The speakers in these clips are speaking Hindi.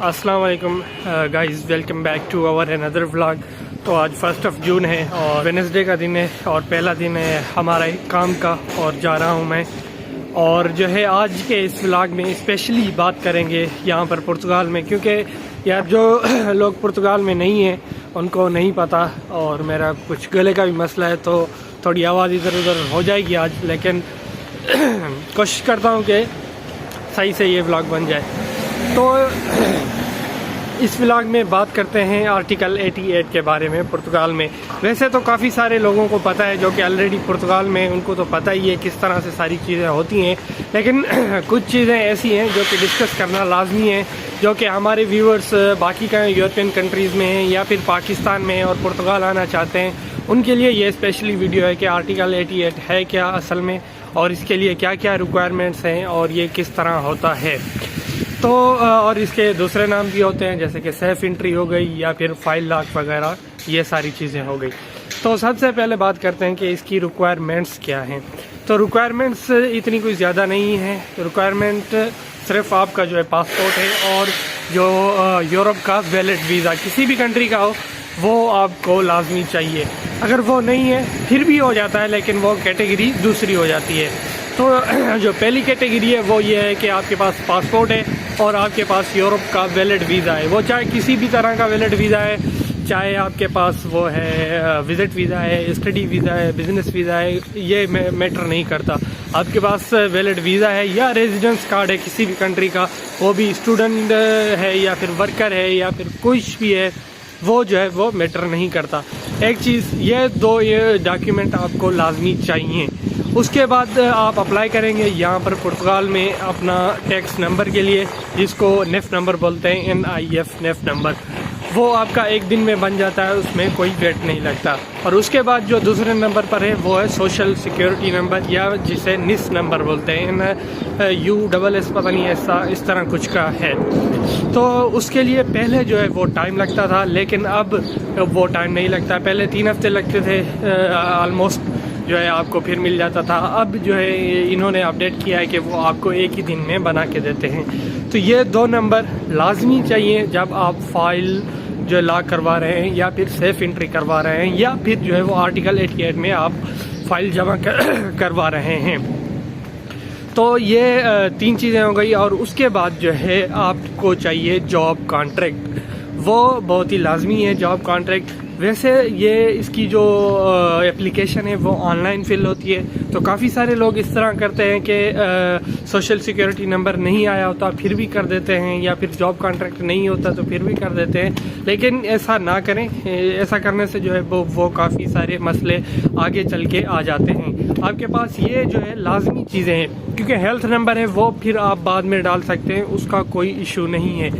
अस्सलाम वालेकुम guys, welcome back to our another vlog. तो आज 1 जून है और वेडनेसडे का दिन है और पहला दिन है हमारा काम का और जा रहा हूँ मैं। और जो है आज के इस व्लॉग में स्पेशली बात करेंगे यहाँ पर पुर्तगाल में, क्योंकि यार जो लोग पुर्तगाल में नहीं हैं उनको नहीं पता और मेरा कुछ गले का भी मसला है तो थोड़ी आवाज़ इधर उधर हो जाएगी आज, लेकिन कोशिश करता हूँ कि सही से ये व्लॉग बन जाए। तो इस व्लॉग में बात करते हैं आर्टिकल 88 के बारे में पुर्तगाल में। वैसे तो काफ़ी सारे लोगों को पता है जो कि ऑलरेडी पुर्तगाल में, उनको तो पता ही है किस तरह से सारी चीज़ें होती हैं, लेकिन कुछ चीज़ें ऐसी हैं जो कि डिस्कस करना लाजमी है, जो कि हमारे व्यूअर्स बाकी का यूरोपियन कंट्रीज़ में हैं या फिर पाकिस्तान में और पुर्तगाल आना चाहते हैं, उनके लिए ये स्पेशली वीडियो है कि आर्टिकल 88 है क्या असल में और इसके लिए क्या क्या रिक्वायरमेंट्स हैं और ये किस तरह होता है। तो और इसके दूसरे नाम भी होते हैं जैसे कि सेफ एंट्री हो गई या फिर फाइल लॉक वगैरह, ये सारी चीज़ें हो गई। तो सबसे पहले बात करते हैं कि इसकी रिक्वायरमेंट्स क्या हैं। तो रिक्वायरमेंट्स इतनी कोई ज़्यादा नहीं है। रिक्वायरमेंट सिर्फ आपका जो है पासपोर्ट है और जो यूरोप का वैलिड वीज़ा किसी भी कंट्री का हो वो आपको लाजमी चाहिए। अगर वो नहीं है फिर भी हो जाता है, लेकिन वो कैटेगरी दूसरी हो जाती है। तो जो पहली कैटेगरी है वो ये है कि आपके पास पासपोर्ट है और आपके पास यूरोप का वैलिड वीज़ा है। वो चाहे किसी भी तरह का वैलिड वीज़ा है, चाहे आपके पास वो है विज़िट वीज़ा है, स्टडी वीज़ा है, बिज़नेस वीज़ा है, ये मैटर नहीं करता। आपके पास वैलिड वीज़ा है या रेजिडेंस कार्ड है किसी भी कंट्री का, वो भी स्टूडेंट है या फिर वर्कर है या फिर कुछ भी है, वो जो है वो मैटर नहीं करता। एक चीज़ ये डॉक्यूमेंट आपको लाजमी चाहिए। उसके बाद आप अप्लाई करेंगे यहाँ पर पुर्तगाल में अपना टैक्स नंबर के लिए, जिसको नेफ नंबर बोलते हैं, NIF नेफ नंबर। वो आपका एक दिन में बन जाता है, उसमें कोई वेट नहीं लगता। और उसके बाद जो दूसरे नंबर पर है वो है सोशल सिक्योरिटी नंबर या जिसे NIS नंबर बोलते हैं, USS पता नहीं ऐसा इस तरह कुछ का है। तो उसके लिए पहले जो है वो टाइम लगता था, लेकिन अब वो टाइम नहीं लगता। पहले 3 हफ्ते लगते थे ऑलमोस्ट जो है आपको फिर मिल जाता था। अब जो है इन्होंने अपडेट किया है कि वो आपको एक ही दिन में बना के देते हैं। तो ये 2 नंबर लाजमी चाहिए जब आप फाइल जो लॉक करवा रहे हैं या फिर सेफ एंट्री करवा रहे हैं या फिर जो है वो आर्टिकल 88 में आप फाइल जमा करवा रहे हैं। तो ये 3 चीज़ें हो गई। और उसके बाद जो है आपको चाहिए जॉब कॉन्ट्रैक्ट, वो बहुत ही लाजमी है जॉब कॉन्ट्रैक्ट। वैसे ये इसकी जो एप्लीकेशन है वो ऑनलाइन फिल होती है, तो काफ़ी सारे लोग इस तरह करते हैं कि सोशल सिक्योरिटी नंबर नहीं आया होता फिर भी कर देते हैं, या फिर जॉब कॉन्ट्रैक्ट नहीं होता तो फिर भी कर देते हैं। लेकिन ऐसा ना करें, ऐसा करने से जो है वो काफ़ी सारे मसले आगे चल के आ जाते हैं। आपके पास ये जो है लाजमी चीज़ें हैं, क्योंकि हेल्थ नंबर है वो फिर आप बाद में डाल सकते हैं, उसका कोई इशू नहीं है।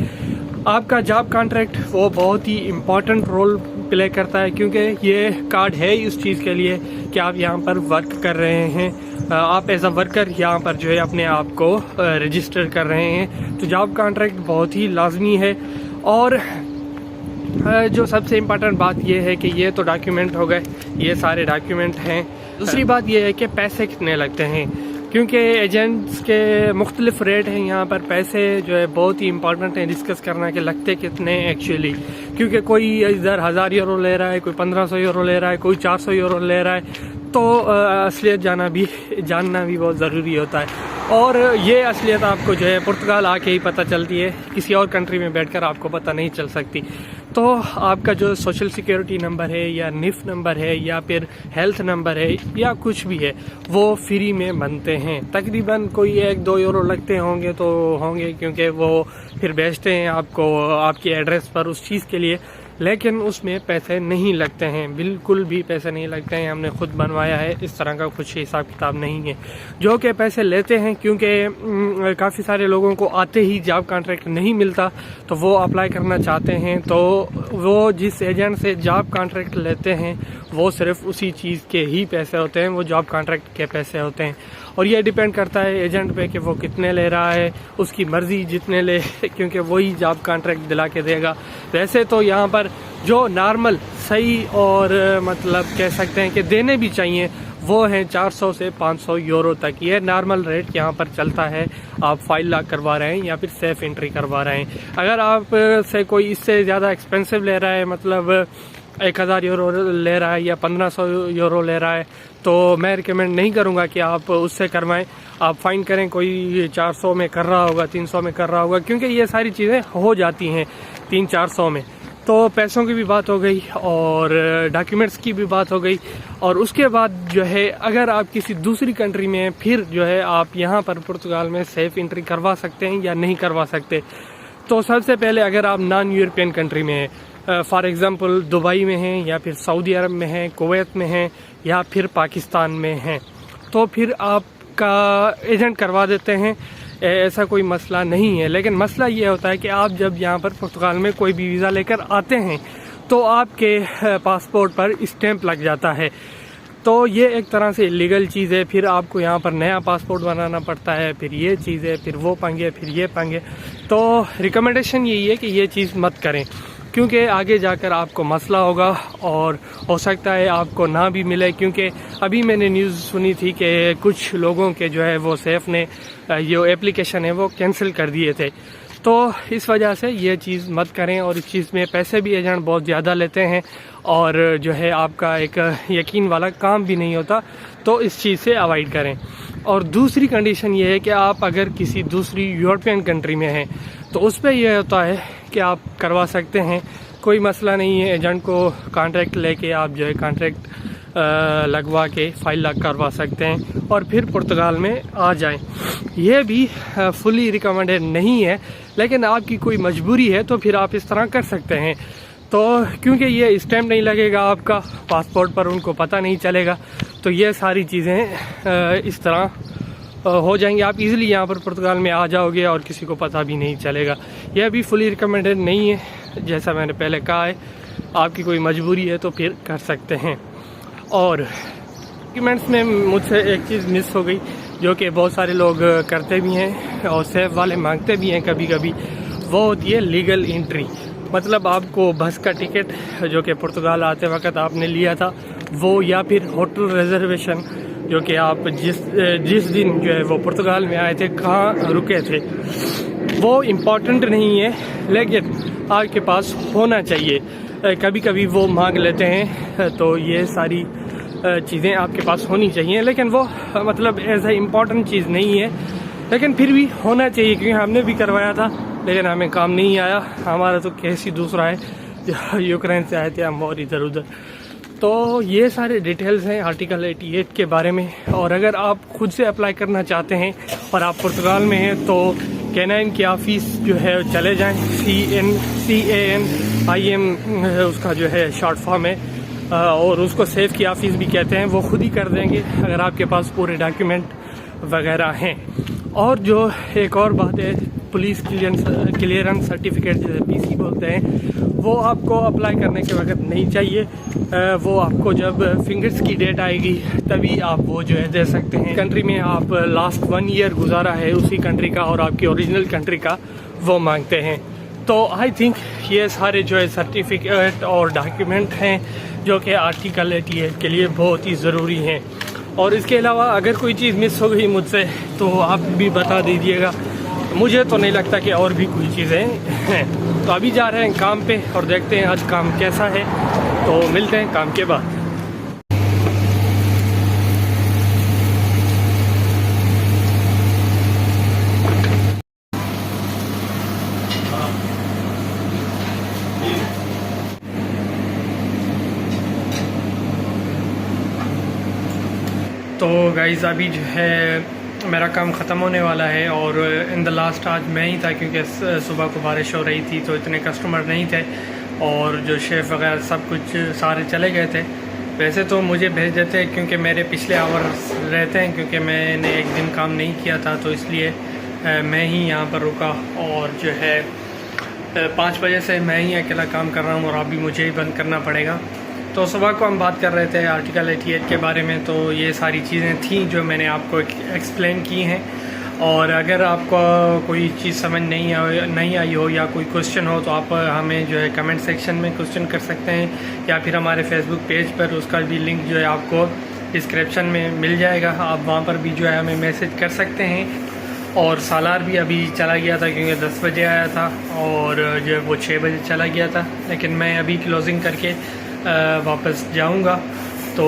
आपका जॉब कॉन्ट्रैक्ट वो बहुत ही इम्पॉर्टेंट रोल प्ले करता है, क्योंकि ये कार्ड है उस चीज़ के लिए कि आप यहाँ पर वर्क कर रहे हैं, आप एज अ वर्कर यहाँ पर जो है अपने आप को रजिस्टर कर रहे हैं। तो जॉब कॉन्ट्रैक्ट बहुत ही लाजमी है। और जो सबसे इम्पॉर्टेंट बात ये है कि ये तो डॉक्यूमेंट हो गए, ये सारे डॉक्यूमेंट हैं। दूसरी बात ये है कि पैसे कितने लगते हैं, क्योंकि एजेंट्स के मुख्तलिफ रेट हैं यहाँ पर। पैसे जो है बहुत ही इंपॉर्टेंट है डिस्कस करना कि लगते कितने एक्चुअली, क्योंकि कोई इधर 1000 यूरो ले रहा है, कोई 1500 यूरो ले रहा है, कोई 400 यूरो ले रहा है। तो असलियत जानना भी बहुत ज़रूरी होता है। और ये असलियत आपको जो है पुर्तगाल आके ही पता चलती है, किसी और कंट्री में बैठकर आपको पता नहीं चल सकती। तो आपका जो सोशल सिक्योरिटी नंबर है या NIF नंबर है या फिर हेल्थ नंबर है या कुछ भी है, वो फ्री में बनते हैं। तकरीबन कोई 1-2 यूरो लगते होंगे तो होंगे, क्योंकि वो फिर भेजते हैं आपको आपकी एड्रेस पर उस चीज़ के लिए, लेकिन उसमें पैसे नहीं लगते हैं, बिल्कुल भी पैसे नहीं लगते हैं। हमने खुद बनवाया है, इस तरह का कुछ हिसाब किताब नहीं है। जो कि पैसे लेते हैं, क्योंकि काफ़ी सारे लोगों को आते ही जॉब कॉन्ट्रैक्ट नहीं मिलता, तो वो अप्लाई करना चाहते हैं, तो वो जिस एजेंट से जॉब कॉन्ट्रैक्ट लेते हैं वो सिर्फ उसी चीज़ के ही पैसे होते हैं, वो जॉब कॉन्ट्रैक्ट के पैसे होते हैं। और ये डिपेंड करता है एजेंट पे कि वो कितने ले रहा है, उसकी मर्ज़ी जितने ले, क्योंकि वही जॉब कॉन्ट्रैक्ट दिला के देगा। वैसे तो यहाँ पर जो नॉर्मल सही और मतलब कह सकते हैं कि देने भी चाहिए, वो हैं 400 से 500 यूरो तक। ये नॉर्मल रेट यहाँ पर चलता है। आप 5 लाख करवा रहे हैं या फिर सेफ एंट्री करवा रहे हैं। अगर आप से कोई इससे ज़्यादा एक्सपेंसिव ले रहा है, मतलब 1000 यूरो ले रहा है या 1500 यूरो ले रहा है, तो मैं रिकमेंड नहीं करूँगा कि आप उससे करवाएं। आप फाइन करें, कोई 400 में कर रहा होगा, 300 में कर रहा होगा, क्योंकि ये सारी चीज़ें हो जाती हैं 300-400 में। तो पैसों की भी बात हो गई और डॉक्यूमेंट्स की भी बात हो गई। और उसके बाद जो है, अगर आप किसी दूसरी कंट्री में फिर जो है आप यहाँ पर पुर्तगाल में सेफ एंट्री करवा सकते हैं या नहीं करवा सकते। तो सबसे पहले अगर आप नॉन यूरोपियन कंट्री में हैं, फॉर एग्ज़ाम्पल दुबई में हैं या फिर सऊदी अरब में हैं, कुवैत में हैं या फिर पाकिस्तान में हैं, तो फिर आपका एजेंट करवा देते हैं, ऐसा कोई मसला नहीं है। लेकिन मसला ये होता है कि आप जब यहाँ पर पुर्तगाल में कोई भी वीज़ा लेकर आते हैं तो आपके पासपोर्ट पर स्टैंप लग जाता है। तो ये एक तरह से इलीगल चीज़ है। फिर आपको यहाँ पर नया पासपोर्ट बनाना पड़ता है, फिर ये चीज़ है, फिर वो पंगे, फिर ये पंगे। तो रिकमेंडेशन यही है कि ये चीज़ मत करें, क्योंकि आगे जाकर आपको मसला होगा और हो सकता है आपको ना भी मिले। क्योंकि अभी मैंने न्यूज़ सुनी थी कि कुछ लोगों के जो है वो सेफ ने ये एप्लीकेशन है वो कैंसिल कर दिए थे। तो इस वजह से ये चीज़ मत करें। और इस चीज़ में पैसे भी एजेंट बहुत ज़्यादा लेते हैं और जो है आपका एक यकीन वाला काम भी नहीं होता। तो इस चीज़ से अवॉइड करें। और दूसरी कंडीशन ये है कि आप अगर किसी दूसरी यूरोपियन कंट्री में हैं तो उस पर यह होता है कि आप करवा सकते हैं, कोई मसला नहीं है। एजेंट को कॉन्ट्रैक्ट लेके आप जो है कॉन्ट्रैक्ट लगवा के 5 लाख करवा सकते हैं और फिर पुर्तगाल में आ जाएं। यह भी फुली रिकमेंडेड नहीं है, लेकिन आपकी कोई मजबूरी है तो फिर आप इस तरह कर सकते हैं। तो क्योंकि ये स्टैम्प नहीं लगेगा आपका पासपोर्ट पर, उनको पता नहीं चलेगा, तो ये सारी चीज़ें इस तरह हो जाएंगी। आप इजीली यहाँ पर पुर्तगाल में आ जाओगे और किसी को पता भी नहीं चलेगा। यह भी फुली रिकमेंडेड नहीं है, जैसा मैंने पहले कहा है। आपकी कोई मजबूरी है तो फिर कर सकते हैं। और डॉक्यूमेंट्स में मुझसे एक चीज़ मिस हो गई, जो कि बहुत सारे लोग करते भी हैं और सेफ वाले मांगते भी हैं कभी कभी, वो होती है लीगल एंट्री। मतलब आपको बस का टिकट जो कि पुर्तगाल आते वक्त आपने लिया था वो, या फिर होटल रिजर्वेशन जो कि आप जिस दिन जो है वो पुर्तगाल में आए थे, कहाँ रुके थे, वो इम्पॉर्टेंट नहीं है, लेकिन आपके पास होना चाहिए। कभी कभी वो मांग लेते हैं, तो ये सारी चीज़ें आपके पास होनी चाहिए, लेकिन वो मतलब एज ए इम्पॉर्टेंट चीज़ नहीं है, लेकिन फिर भी होना चाहिए। क्योंकि हमने भी करवाया था लेकिन हमें काम नहीं आया। हमारा तो केस ही दूसरा है, जो यूक्रेन से आए थे हम और इधर उधर। तो ये सारे डिटेल्स हैं आर्टिकल 88 के बारे में। और अगर आप खुद से अप्लाई करना चाहते हैं और आप पुर्तगाल में हैं तो कैनाइन की ऑफिस जो है चले जाएं। CANIM उसका जो है शॉर्ट फॉर्म है, और उसको सेफ की ऑफिस भी कहते हैं। वो खुद ही कर देंगे अगर आपके पास पूरे डॉक्यूमेंट वगैरह हैं। और जो एक और बात है, पुलिस क्लियरेंस सर्टिफिकेट जैसे PC बोलते हैं, वो आपको अप्लाई करने के वक्त नहीं चाहिए। वो आपको जब फिंगर्स की डेट आएगी तभी आप वो जो है दे सकते हैं। कंट्री में आप लास्ट 1 ईयर गुजारा है उसी कंट्री का और आपकी ओरिजिनल कंट्री का वो मांगते हैं। तो आई थिंक ये सारे जो है सर्टिफिकेट और डॉक्यूमेंट हैं जो कि आर्टिकल 88 के लिए बहुत ही ज़रूरी हैं। और इसके अलावा अगर कोई चीज़ मिस हो गई मुझसे तो आप भी बता दीजिएगा। मुझे तो नहीं लगता कि और भी कोई चीज़ें हैं। तो अभी जा रहे हैं काम पे और देखते हैं आज काम कैसा है। तो मिलते हैं काम के बाद। तो गाइज़ अभी जो है मेरा काम ख़त्म होने वाला है और इन द लास्ट आज मैं ही था, क्योंकि सुबह को बारिश हो रही थी तो इतने कस्टमर नहीं थे और जो शेफ़ वगैरह सब कुछ सारे चले गए थे। वैसे तो मुझे भेज देते क्योंकि मेरे पिछले आवर्स रहते हैं, क्योंकि मैंने एक दिन काम नहीं किया था तो इसलिए मैं ही यहाँ पर रुका। और जो है 5 बजे से मैं ही अकेला काम कर रहा हूँ और अभी मुझे ही बंद करना पड़ेगा। तो सुबह को हम बात कर रहे थे आर्टिकल 88 के बारे में। तो ये सारी चीज़ें थी जो मैंने आपको एक्सप्लेन की हैं। और अगर आपको कोई चीज़ समझ नहीं आई हो या कोई क्वेश्चन हो तो आप हमें जो है कमेंट सेक्शन में क्वेश्चन कर सकते हैं, या फिर हमारे फेसबुक पेज पर उसका भी लिंक जो है आपको डिस्क्रिप्शन में मिल जाएगा, आप वहाँ पर भी जो है हमें मैसेज कर सकते हैं। और सालार भी अभी चला गया था क्योंकि 10 बजे आया था और जो है वो 6 बजे चला गया था, लेकिन मैं अभी क्लोजिंग करके वापस जाऊंगा। तो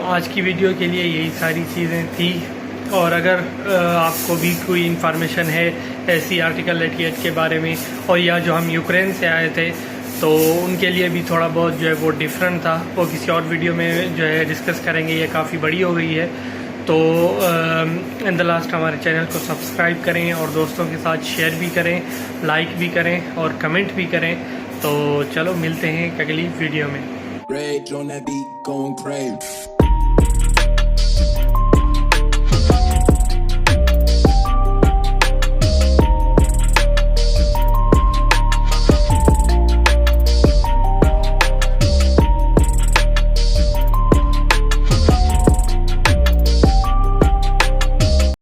आज की वीडियो के लिए यही सारी चीज़ें थी। और अगर आपको भी कोई इन्फॉर्मेशन है ऐसी आर्टिकल 88 के बारे में, और या जो हम यूक्रेन से आए थे तो उनके लिए भी थोड़ा बहुत जो है वो डिफरेंट था, वो किसी और वीडियो में जो है डिस्कस करेंगे। ये काफ़ी बड़ी हो गई है। तो इन द लास्ट हमारे चैनल को सब्सक्राइब करें और दोस्तों के साथ शेयर भी करें, लाइक भी करें और कमेंट भी करें। तो चलो मिलते हैं अगली वीडियो में।